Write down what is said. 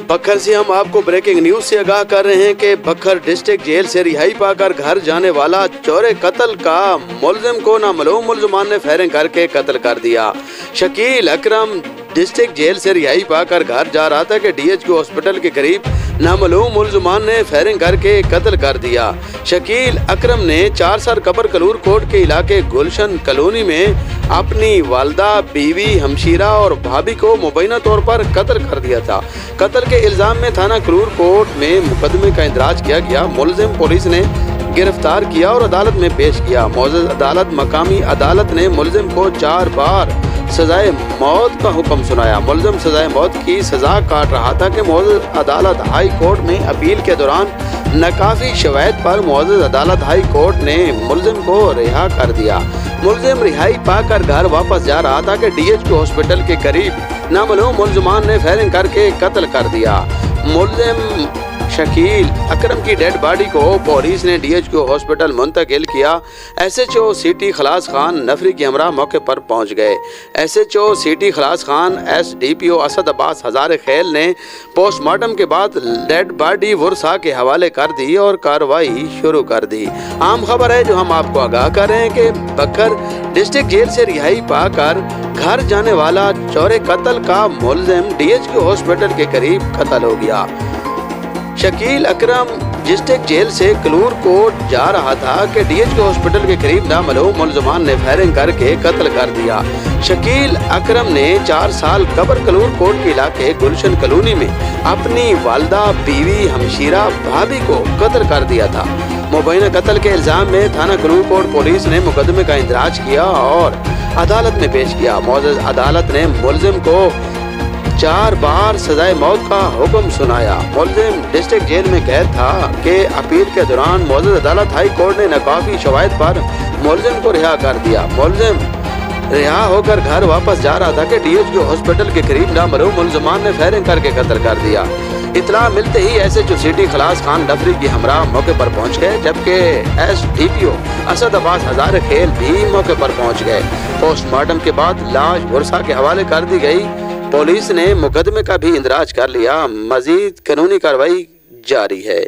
बखर से हम आपको ब्रेकिंग न्यूज से आगाह कर रहे हैं कि बखर डिस्ट्रिक्ट जेल से रिहाई पाकर घर जाने वाला चोर कत्ल का मुलजिम को नामालूम मुलजमान ने फायरिंग करके कत्ल कर दिया। शकील अकरम डिस्ट्रिक्ट जेल से रिहाई पाकर घर जा रहा था कि डीएचक्यू हॉस्पिटल के करीब नामालूम मुलजमान ने फायरिंग करके कत्ल कर दिया। शकील अकरम ने 4 साल कबर कलूर कोट के इलाके गुलशन कॉलोनी में अपनी वालदा, बीवी, हमशीरा और भाभी को मुबैना तौर पर कत्ल कर दिया था। कत्ल के इल्जाम में थाना कलूर कोट में मुकदमे का इंदराज किया गया। मुलजिम पुलिस ने गिरफ्तार किया और अदालत में पेश किया। मौजूद अदालत मकामी अदालत ने मुलजिम को 4 बार सजाए मौत का हुक्म सुनाया। मुलजिम सजाए मौत की सजा काट रहा था कि मौजूद अदालत हाई कोर्ट में अपील के दौरान नाकाफी शवाहिद पर मौजूद अदालत हाई कोर्ट ने मुलजिम को रिहा कर दिया। मुलजिम रिहाई पाकर घर वापस जा रहा था कि डीएचक्यू हॉस्पिटल के करीब नामालूम मुलजमान ने फायरिंग करके कत्ल कर दिया। मुलजिम शकील अकरम की डेड बॉडी को पुलिस ने डीएचक्यू हॉस्पिटल मुंतकिल किया। एसएचओ सिटी खलास खान नफरी के हमरा मौके पर पहुंच गए। एसएचओ सिटी खलास खान एसडीपीओ असद अब्बास हजारे खेल ने पोस्टमार्टम के बाद डेड बॉडी वर्सा के हवाले कर दी और कार्रवाई शुरू कर दी। आम खबर है जो हम आपको आगाह कर रहे हैं कि बखर डिस्ट्रिक्ट जेल से रिहाई पाकर घर जाने वाला चोर कत्ल का मुलजिम डीएचक्यू हॉस्पिटल के करीब कत्ल हो गया। शकील अकरम डिस्ट्रिक्ट जेल से कलूर कोट जा रहा था कि डीएचक्यू हॉस्पिटल के करीब नामालूम मुलजमान ने फायरिंग करके कत्ल कर दिया। शकील अकरम ने 4 साल कबर कलूर कोट के इलाके गुलशन कॉलोनी में अपनी वालदा, बीवी, हमशीरा, भाभी को कत्ल कर दिया था। मुबैना कत्ल के इल्जाम में थाना कलूर कोट पुलिस ने मुकदमे का इंदराज किया और अदालत में पेश किया। मौजूद अदालत ने मुलजिम को 4 बार सजाए मौत का हुक्म सुनाया। मुलजिम डिस्ट्रिक्ट जेल में कैद था कि अपील के दौरान मौजूद अदालत हाई कोर्ट ने नाकाफी शवाहिद पर मुलजिम को रिहा कर दिया। मुलजिम रिहा होकर घर वापस जा रहा था कि डीएचक्यू हॉस्पिटल के करीब नामालूम मुलजमान ने फायरिंग करके कत्ल कर दिया। इतला मिलते ही एसएचओ सिटी खलास खान नफरी की हमरा मौके पर पहुंच गए, जबकि एसडीपीओ असद अब्बास हजारे खेल भी मौके पर पहुंच गए। पोस्टमार्टम के बाद लाश वर्सा के हवाले कर दी गई। पुलिस ने मुकदमे का भी इंदराज कर लिया। मजीद कानूनी कार्रवाई जारी है।